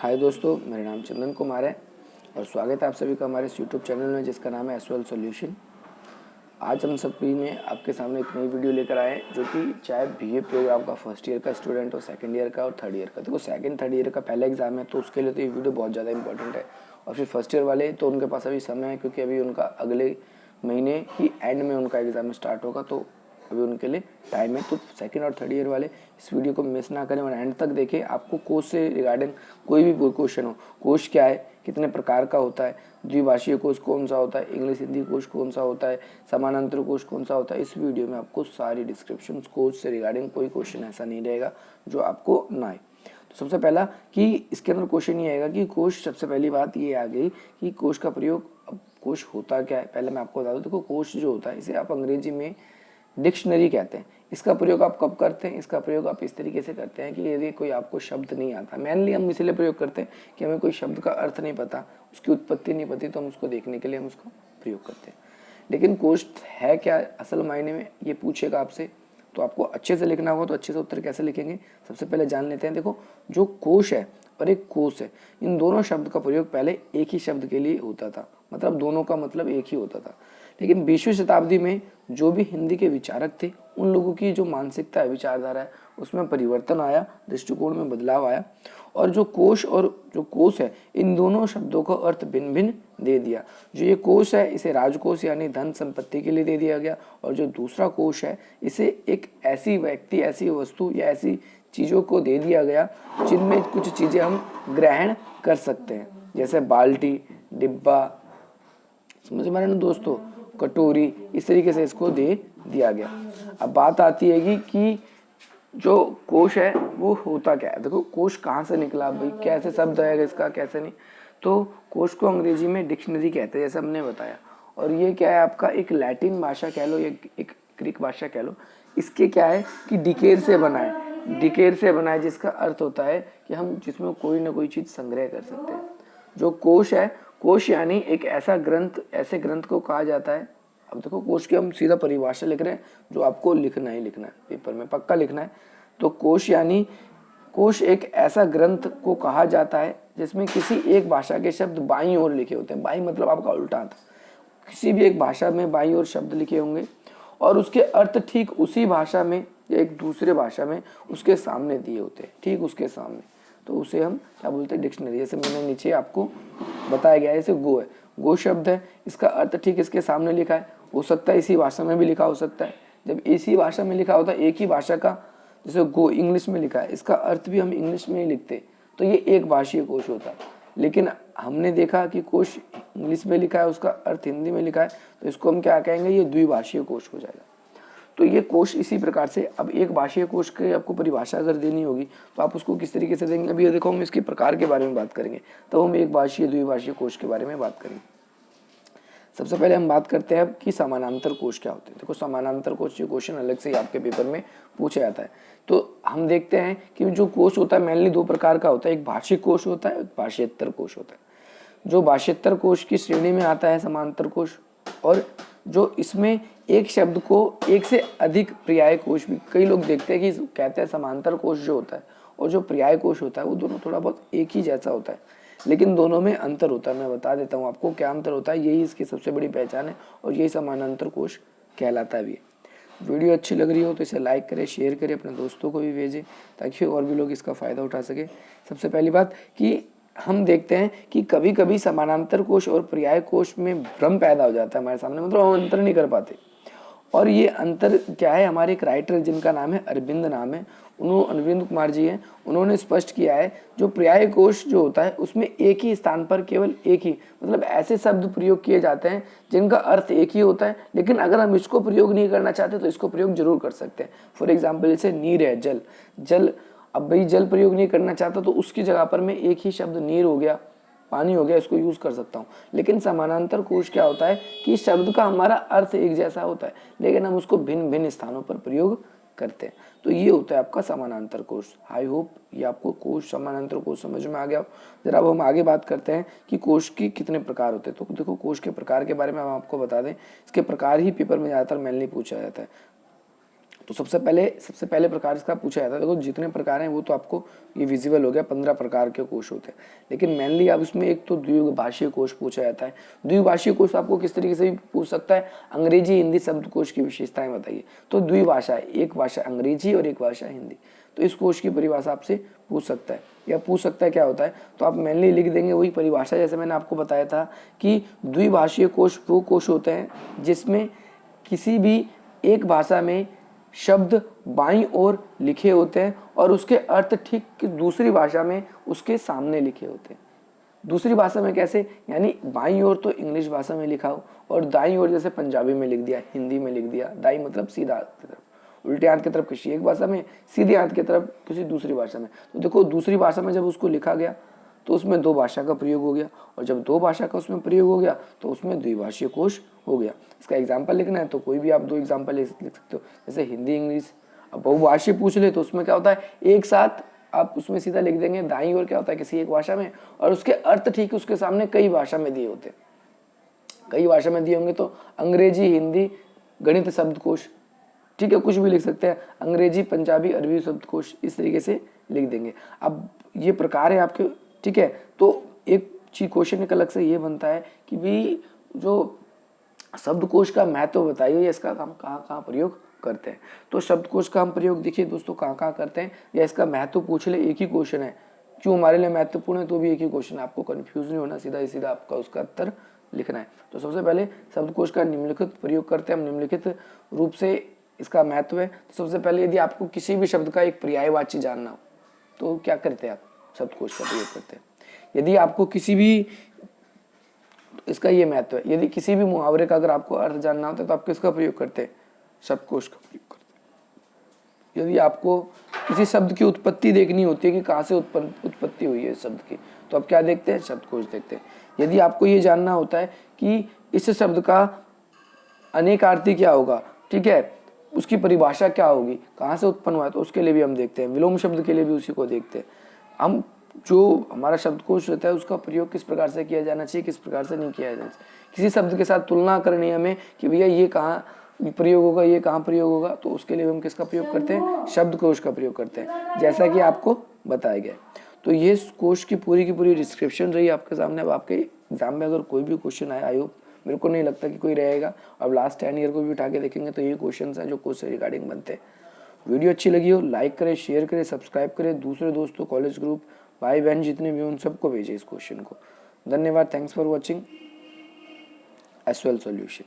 हाय दोस्तों, मेरा नाम चंदन कुमार है और स्वागत है आप सभी का हमारे इस यूट्यूब चैनल में जिसका नाम है एसओएल सॉल्यूशन। आज हम सभी ने आपके सामने एक नई वीडियो लेकर आए हैं जो कि चाहे बीए प्रोग्राम का फर्स्ट ईयर का स्टूडेंट हो, सेकंड ईयर का और थर्ड ईयर का। देखो सेकंड थर्ड ईयर का पहला एग्जाम है तो उसके लिए तो ये वीडियो बहुत ज़्यादा इंपॉर्टेंट है। और फिर फर्स्ट ईयर वाले तो उनके पास अभी समय है क्योंकि अभी उनका अगले महीने ही एंड में उनका एग्ज़ाम स्टार्ट होगा, तो अभी उनके लिए टाइम है। तो सेकंड और थर्ड ईयर वाले इस वीडियो को मिस ना करें और एंड तक देखें। आपको कोर्स से रिगार्डिंग कोई भी क्वेश्चन हो, कोर्स क्या है, कितने प्रकार का होता है, द्विभाषीय कोर्स कौन सा होता है, इंग्लिश हिंदी कोर्स कौन सा होता है, समानांतर कोर्स कौन सा होता है, इस वीडियो में आपको सारी डिस्क्रिप्शन कोर्स से रिगार्डिंग कोई क्वेश्चन ऐसा नहीं रहेगा जो आपको ना आए। तो सबसे पहला कि इसके अंदर क्वेश्चन ये आएगा कि कोश, सबसे पहली बात ये आ गई कि कोश का प्रयोग, अब कोश होता क्या है पहले मैं आपको बता दूं। देखो कोश जो होता है इसे आप अंग्रेजी में डिक्शनरी कहते हैं। इसका प्रयोग आप कब करते हैं? इसका प्रयोग आप इस तरीके से करते हैं कि यदि कोई आपको शब्द नहीं आता, मेनली हम इसलिए प्रयोग करते हैं कि हमें कोई शब्द का अर्थ नहीं पता, उसकी उत्पत्ति नहीं पता, तो हम उसको देखने के लिए हम उसको प्रयोग करते हैं। लेकिन कोश है क्या असल मायने में, ये पूछेगा आपसे, तो आपको अच्छे से लिखना होगा। तो अच्छे से उत्तर कैसे लिखेंगे सबसे पहले जान लेते हैं। देखो जो कोश है और एक कोश है, इन दोनों शब्द का प्रयोग पहले एक ही शब्द के लिए होता था, मतलब दोनों का मतलब एक ही होता था। लेकिन 20वीं शताब्दी में जो भी हिंदी के विचारक थे, उन लोगों की जो मानसिकता है, विचारधारा है, उसमें परिवर्तन आया, दृष्टिकोण में बदलाव आया और जो कोश और जो कोश है, इन दोनों शब्दों का अर्थ भिन्न भिन्न दे दिया। जो ये कोश है इसे राजकोष यानी धन संपत्ति के लिए दे दिया गया, और जो दूसरा कोश है इसे एक ऐसी व्यक्ति, ऐसी वस्तु या ऐसी चीज़ों को दे दिया गया जिनमें कुछ चीज़ें हम ग्रहण कर सकते हैं, जैसे बाल्टी, डिब्बा, समझ में आ रहा है ना दोस्तों, कटोरी, इस तरीके से इसको दे दिया गया। अब बात आती है कि जो कोश है वो होता क्या है। देखो कोश कहाँ से निकला भाई, कैसे शब्द आएगा इसका, कैसे नहीं। तो कोश को अंग्रेजी में डिक्शनरी कहते हैं, जैसे हमने बताया। और ये क्या है आपका, एक लैटिन भाषा कह लो या एक ग्रीक भाषा कह लो। इसके क्या है कि डिकेर से बना है, डिकेर से बना है, जिसका अर्थ होता है कि हम जिसमें कोई ना कोई चीज़ संग्रह कर सकते हैं। जो कोश है, कोश यानी एक ऐसा ग्रंथ, ऐसे ग्रंथ को कहा जाता है। अब देखो कोश की हम सीधा परिभाषा लिख रहे हैं जो आपको लिखना ही लिखना है, पेपर में पक्का लिखना है। तो कोश यानी, कोश एक ऐसा ग्रंथ को कहा जाता है जिसमें किसी एक भाषा के शब्द बाईं ओर लिखे होते हैं। बाईं मतलब आपका उल्टा था, किसी भी एक भाषा में बाईं ओर शब्द लिखे होंगे और उसके अर्थ ठीक उसी भाषा में या एक दूसरे भाषा में उसके सामने दिए होते हैं, ठीक उसके सामने। तो उसे हम क्या बोलते हैं, डिक्शनरी। जैसे मैंने नीचे आपको बताया गया है, जैसे गो है, गो शब्द है, इसका अर्थ ठीक इसके सामने लिखा है। हो सकता है इसी भाषा में भी लिखा हो सकता है। जब इसी भाषा में लिखा होता है, एक ही भाषा का, जैसे गो इंग्लिश में लिखा है, इसका अर्थ भी हम इंग्लिश में ही लिखते, तो ये एक भाषीय कोश होता है। लेकिन हमने देखा कि कोश इंग्लिश में लिखा है, उसका अर्थ हिंदी में लिखा है, तो इसको हम क्या कहेंगे, ये द्विभाषीय कोश हो जाएगा। तो ये कोश इसी प्रकार से, अब एक भाषीय कोश की आपको परिभाषा अगर देनी होगी तो आप उसको किस तरीके से देंगे। अभी देखो हम इसके प्रकार के बारे में बात करेंगे, तो हम एक भाषीय द्विभाषीय कोश के बारे में बात करेंगे। सबसे पहले हम बात करते हैं कि समानांतर कोश क्या होते हैं। देखो समानांतर कोश, ये क्वेश्चन अलग से ही आपके पेपर में पूछा जाता है। तो हम देखते हैं कि जो कोश होता है मेनली दो प्रकार का होता है, एक भाषिक कोश होता है, एक भाषेत्तर कोश होता है। जो भाषेत्तर कोश की श्रेणी में आता है समानांतर कोश, और जो इसमें एक शब्द को एक से अधिक पर्याय कोश भी, कई लोग देखते हैं कि कहते हैं समांतर कोश जो होता है और जो पर्याय कोश होता है वो दोनों थोड़ा बहुत एक ही जैसा होता है, लेकिन दोनों में अंतर होता है। मैं बता देता हूँ आपको क्या अंतर होता है, यही इसकी सबसे बड़ी पहचान है और यही समानांतर कोश कहलाता भी है। वीडियो अच्छी लग रही हो तो इसे लाइक करें, शेयर करें, अपने दोस्तों को भी भेजें ताकि और भी लोग इसका फ़ायदा उठा सके। सबसे पहली बात कि हम देखते हैं कि कभी कभी समानांतर कोश और पर्याय कोश में भ्रम पैदा हो जाता है हमारे सामने, मतलब हम अंतर नहीं कर पाते। और ये अंतर क्या है, हमारे एक राइटर जिनका नाम है अरविंद नाम है, उन्होंने, अरविंद कुमार जी हैं, उन्होंने स्पष्ट किया है जो पर्याय कोश जो होता है उसमें एक ही स्थान पर केवल एक ही, मतलब ऐसे शब्द प्रयोग किए जाते हैं जिनका अर्थ एक ही होता है, लेकिन अगर हम इसको प्रयोग नहीं करना चाहते तो इसको प्रयोग जरूर कर सकते हैं। फॉर एग्जाम्पल जैसे नीर है, जल, जल, अब भाई जल प्रयोग नहीं करना चाहता तो उसकी जगह पर मैं एक ही शब्द नीर हो गया, पानी हो गया, इसको यूज कर सकता हूँ। लेकिन समानांतर कोश क्या होता है कि शब्द का हमारा अर्थ एक जैसा होता है लेकिन हम उसको भिन्न भिन्न स्थानों पर प्रयोग करते हैं। तो ये होता है आपका समानांतर कोश। आई होप ये आपको कोश, समानांतर कोश समझ में आ गया हो। जरा अब हम आगे बात करते हैं कि कोश के कितने प्रकार होते हैं। तो देखो कोश के प्रकार के बारे में हम आपको बता दें, इसके प्रकार ही पेपर में ज़्यादातर मेनली पूछा जाता है। तो सबसे पहले प्रकार इसका पूछा जाता है। देखो जितने प्रकार हैं वो तो आपको ये विजिबल हो गया, 15 प्रकार के कोश होते हैं। लेकिन मेनली अब इसमें एक तो द्विभाषीय कोश पूछा जाता है। द्विभाषीय कोश आपको किस तरीके से भी पूछ सकता है, अंग्रेजी हिंदी शब्दकोश की विशेषताएं बताइए। तो द्विभाषा, एक भाषा अंग्रेजी और एक भाषा हिंदी, तो इस कोश की परिभाषा आपसे पूछ सकता है, या पूछ सकता है क्या होता है। तो आप मेनली लिख देंगे वही परिभाषा, जैसे मैंने आपको बताया था कि द्विभाषीय कोश वो कोश होते हैं जिसमें किसी भी एक भाषा में शब्द बाईं ओर लिखे होते हैं और उसके अर्थ ठीक दूसरी भाषा में उसके सामने लिखे होते हैं। दूसरी भाषा में कैसे, यानी बाईं ओर तो इंग्लिश भाषा में लिखा हो और दाईं ओर जैसे पंजाबी में लिख दिया, हिंदी में लिख दिया। दाईं मतलब सीधा हाथ की तरफ, उल्टे हाथ की तरफ किसी एक भाषा में, सीधे हाथ की तरफ किसी दूसरी भाषा में। तो देखो दूसरी भाषा में जब उसको लिखा गया तो उसमें दो भाषा का प्रयोग हो गया, और जब दो भाषा का उसमें प्रयोग हो गया तो उसमें द्विभाषीय कोश हो गया। इसका एग्जाम्पल लिखना है तो कोई भी आप दो एग्जाम्पल लिख सकते हो, जैसे हिंदी इंग्लिश। अब बहुभाषीय पूछ ले तो उसमें क्या होता है, एक साथ आप उसमें सीधा लिख देंगे। दाईं ओर क्या होता है, किसी एक भाषा में, और उसके अर्थ ठीक उसके सामने कई भाषा में दिए होते हैं। कई भाषा में दिए होंगे तो अंग्रेजी हिंदी गणित शब्दकोश, ठीक है, कुछ भी लिख सकते हैं, अंग्रेजी पंजाबी अरबी शब्दकोश, इस तरीके से लिख देंगे। अब ये प्रकार है आपके, ठीक है। तो एक चीज क्वेश्चन एक अलग से ये बनता है कि भी जो शब्दकोश का महत्व बताइए, इसका हम कहाँ कहाँ प्रयोग करते हैं। तो शब्दकोश का हम प्रयोग देखिए दोस्तों कहाँ कहाँ करते हैं, या इसका महत्व पूछ ले, एक ही क्वेश्चन है, क्यों हमारे लिए महत्वपूर्ण है तो भी एक ही क्वेश्चन है, आपको कंफ्यूज नहीं होना, सीधा सीधा आपका उसका उत्तर लिखना है। तो सबसे पहले शब्दकोश का निम्नलिखित प्रयोग करते हैं हम, निम्नलिखित रूप से इसका महत्व है। तो सबसे पहले यदि आपको किसी भी शब्द का एक पर्यायवाची जानना हो तो क्या करते हैं आप, शब्दकोश का प्रयोग करते हैं। यदि आपको किसी भी, इसका ये महत्व है, यदि किसी भी मुहावरे का अगर आपको अर्थ जानना होता है तो आप किसका प्रयोग करते हैं, शब्दकोश का प्रयोग करते हैं। यदि आपको किसी शब्द की उत्पत्ति देखनी होती है कि कहाँ से उत्पत्ति हुई है इस शब्द की, तो आप क्या देखते हैं, शब्दकोश देखते हैं। यदि आपको ये जानना होता है कि इस शब्द का अनेकार्थी क्या होगा, ठीक है, उसकी परिभाषा क्या होगी, कहाँ से उत्पन्न हुआ है, तो उसके लिए भी हम देखते हैं। विलोम शब्द के लिए भी उसी को देखते हैं हम। जो हमारा शब्दकोश रहता है उसका प्रयोग किस प्रकार से किया जाना चाहिए, किस प्रकार से नहीं किया जाना चाहिए। किसी शब्द के साथ तुलना करनी है हमें कि भैया ये कहाँ प्रयोग होगा, ये कहाँ प्रयोग होगा, तो उसके लिए हम किसका प्रयोग करते हैं, शब्दकोश का प्रयोग करते हैं, जैसा कि आपको बताया गया। तो ये कोश की पूरी डिस्क्रिप्शन रही आपके सामने। अब आपके एग्जाम में अगर कोई भी क्वेश्चन आए, आई होप, मेरे को नहीं लगता कि कोई रहेगा। अब लास्ट 10 ईयर को भी उठा के देखेंगे तो ये क्वेश्चन हैं जो कोश से रिगार्डिंग बनते हैं। वीडियो अच्छी लगी हो लाइक करें, शेयर करें, सब्सक्राइब करें, दूसरे दोस्तों, कॉलेज ग्रुप, भाई बहन जितने भी उन सबको भेजें इस क्वेश्चन को। धन्यवाद, थैंक्स फॉर वॉचिंग एसवेल सॉल्यूशन।